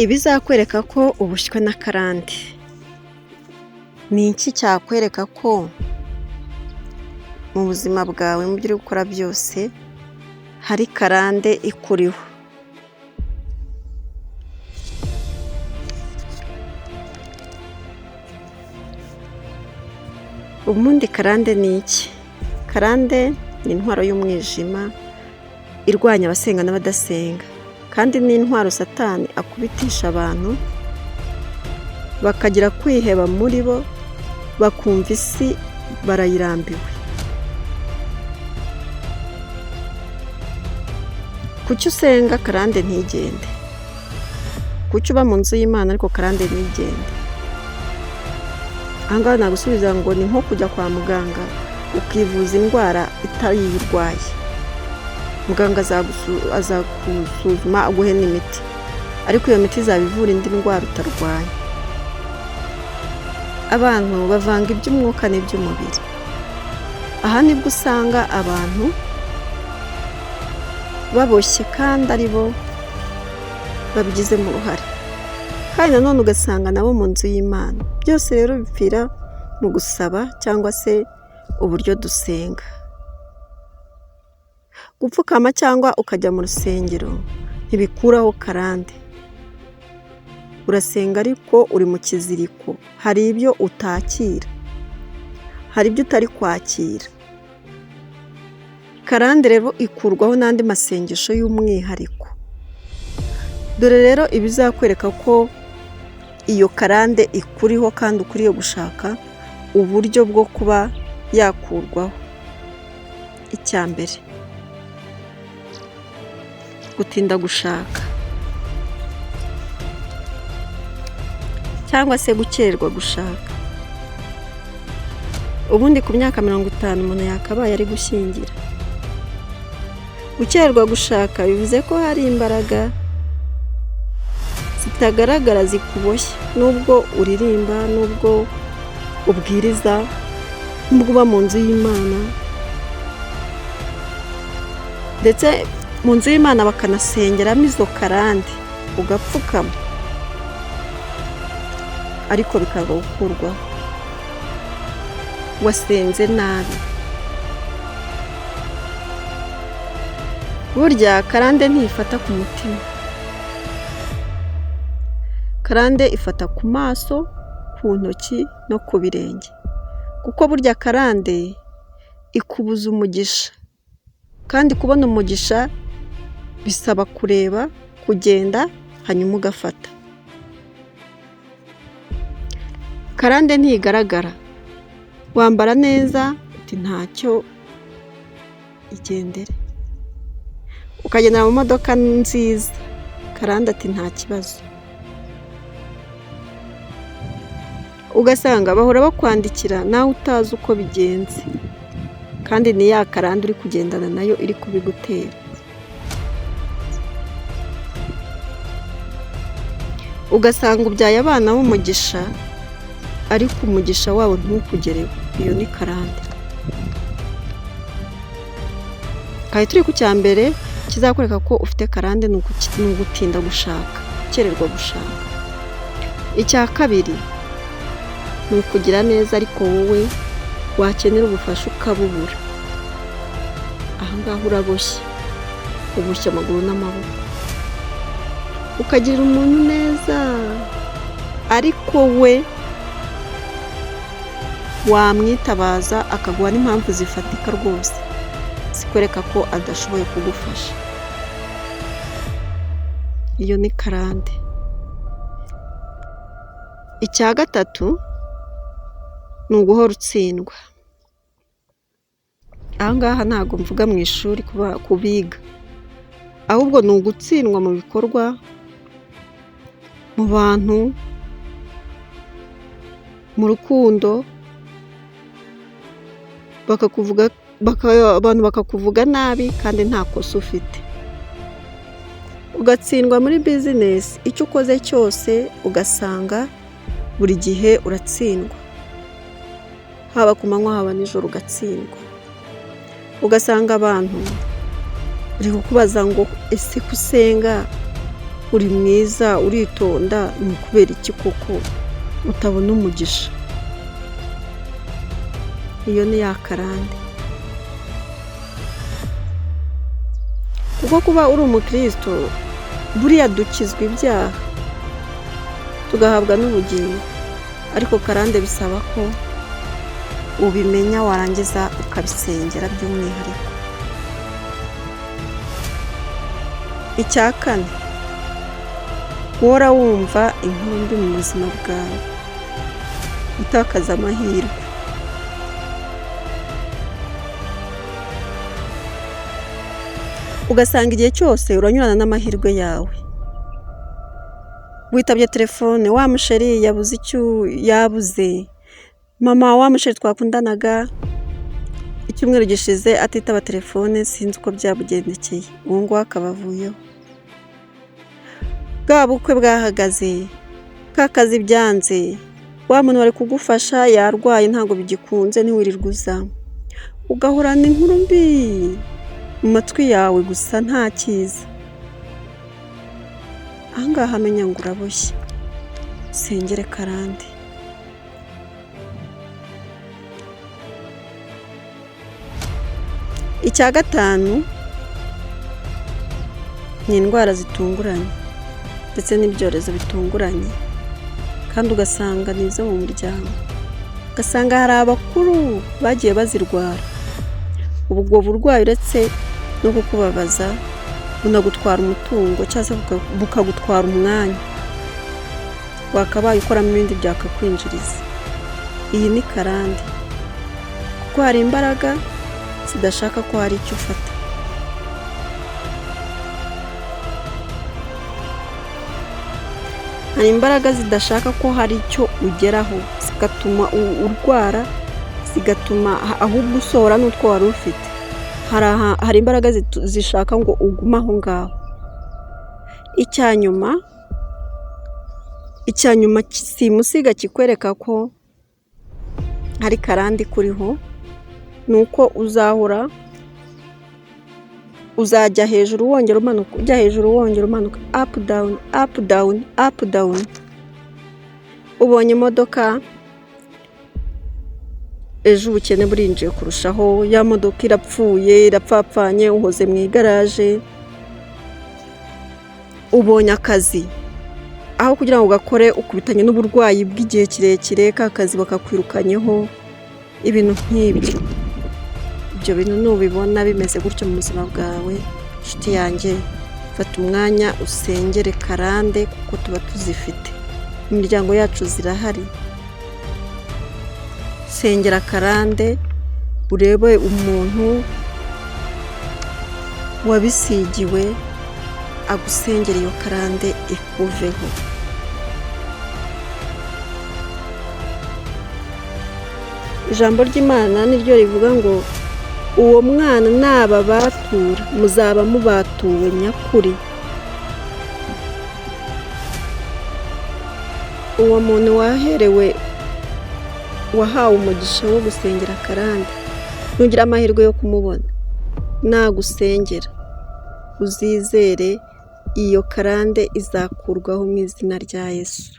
Ibizakwereka ko ubushywe n'akarande. Ni iki cyakwereka ko mu buzima bwawe mu byo uri gukora byose hari karande ikuriho? Ubundi karande ni iki? Karande ni intwaro y'umwijima irwanya abasenga n'abadasenga, kandi ni intwaro Satani akubitisha abantu bakagira kwiheba muri bo, bakumva isi barayirambiwe. Kuki usenga karande ntigende? Kuki uba mu nzu y'Imana ariko karande ntigende? Aha ngaha nagusubiza ngo ni nko kujya kwa muganga ukivuza indwara itari uyirwaye. Muganga azagusuzuma aguhe n'imiti, ariko iyo miti izaba ivura indi ndwara utarwaye. Abantu bavanga iby'umwuka n'iby'umubiri. Aha nibwo usanga abantu baboshye kandi ari bo babigizemo uruhare, kandi nanone ugasanga nabo mu nzu y'Imana. Byose rero bipfira mu gusaba cyangwa se uburyo dusenga. Gupfukama cyangwa ukajya mu rusengero ntibikuraho karande. Urasenga ariko uri mu kiziriko, hari ibyo utakira, hari ibyo utari kwakira. Karande rero ikurwaho n'andi masengesho y'umwihariko. Dore rero ibizakwereka ko iyo karande ikuriho kandi ukwiriye gushaka uburyo bwo kuba yakurwaho. Icya mbere, gutinda gushaka cyangwa se gukererwa gushaka. Ubundi ku myaka 50 umuntu yakabaye ari gushyingira. Gukererwa gushaka bivuze ko hari imbaraga zitagaragara zikuboshye, nubwo uririmba, nubwo ubwiriza, nubwo uba mu nzu y'Imana, ndetse mu nzu y'Imana bakanasengeramo izo karande, ugapfukama ariko bikaza gukurwaho. Wasenze nabi. Burya karande ntifata ku mutima, karande ifata ku maso, ku ntoki no ku birenge, kuko burya karande ikubuza umugisha, kandi kubona umugisha bisaba kureba, kugenda, hanyuma ugafata. Karande ntigaragara. Wambara neza uti ntacyo, igendere. Ukagendera mu modoka nziza, karande ati nta kibazo. Ugasanga bahora bakwandikira nawe utazi uko bigenze, kandi ni ya karande uri kugendana nayo iri kubigutera. Ugasanga ubyaye abana b'umugisha, ariko umugisha wabo ntukugereho. Iyo ni karande. Kandi turi ku cya mbere kizakwereka ko ufite karande ni ugutinda gushaka, gukererwa gushaka. Icya kabiri ni ukugira neza ariko wowe wakenera ubufasha ukabubura. Aha ngaha uraboshye, uboshye amaguru n'amaboko. Ukagirira umuntu neza, ariko we wamwitabaza akaguha n'impamvu zifatika rwose zikwereka ko adashoboye kugufasha. Iyo ni karande. Icya gatatu ni uguhora utsindwa. Aha ngaha ntabwo mvuga mu ishuri kubiga, ahubwo ni ugutsindwa mu bikorwa, mu bantu, mu rukundo, abantu bakakuvuga nabi kandi nta kosa ufite. Ugatsindwa muri bizinesi, icyo ukoze cyose ugasanga buri gihe uratsindwa, haba ku manywa haba nijoro ugatsindwa. Ugasanga abantu bari kukubaza ngo ese kusenga uri mwiza uritonda, ni ukubera iki koko utabona umugisha? Iyo ni ya karande. Kuko kuba uri umukristo buriya dukizwa ibyaha tugahabwa n'ubugingo, ariko karande bisaba ko ubimenya warangiza ukabisengera by'umwihariko. Icya kane, guhora wumva inkuru mbi mu buzima bwawe, gutakaza amahirwe. Ugasanga igihe cyose uranyurana n'amahirwe yawe. Witabye telefone, wa musheri yabuze. Mama wa musheri twakundanaga icyumweru gishize atitaba telefone, sinzi uko byabugendekeye. Uwo nguwo akaba avuyeho. Bwa bukwe bwahagaze, ka kazi byanze, wa muntu wari kugufasha yarwaye ntabwo bigikunze ntiwirirwe uza. Ugahorana inkuru mbi mu matwi yawe gusa nta cyiza. Ahangaha menya ngo uraboshye, sengere karande. Icya gatanu ni indwara zitunguranye ndetse n'ibyorezo bitunguranye, kandi ugasanga ni izo mu muryango. Ugasanga hari abakuru bagiye bazirwara. Ubwo burwayi uretse no kukubabaza bunagutwara umutungo cyangwa se bukagutwara umwanya wakabaye ukoramo ibindi byakakwinjiriza. Iyi ni karande, kuko hari imbaraga zidashaka ko hari icyo ufata. Hari imbaraga zidashaka ko hari icyo ugeraho, zigatuma urwara, zigatuma ahubwo usohora n'utwo wari ufite. Hari imbaraga zishaka ngo ugume aho ngaho. Icyanyuma simusiga kikwereka ko hari karande kuriho, nuko uzajya hejuru wongera umanuka, ujya hejuru wongera umanuka, up down up down up down. Ubonye imodoka ejo ubukene burinjiye kurushaho, ya modoka irapfuye irapfapfanye, uhoze mu igaraje. Ubonye akazi, aho kugira ngo ugakore ukubitanye n'uburwayi bw'igihe kirekire, ka kazi bakakwirukanyeho. Ibintu nk'ibyo, ibyo bintu nubibona bimeze gutyo mu buzima bwawe, nshuti yanjye, fata umwanya usengere karande, kuko tuba tuzifite, imiryango yacu zirahari. Sengera karande, urebe umuntu wabisigiwe agusengera iyo karande ikuveho. Ijambo ry'Imana niryo rivuga ngo uwo mwana nababatura muzaba mubatuwe nyakuri. Uwo muntu wahawe umugisha wo gusengera karande, nugira amahirwe yo kumubona, nagusengera uzizere iyo karande izakurwaho mu izina rya Yesu.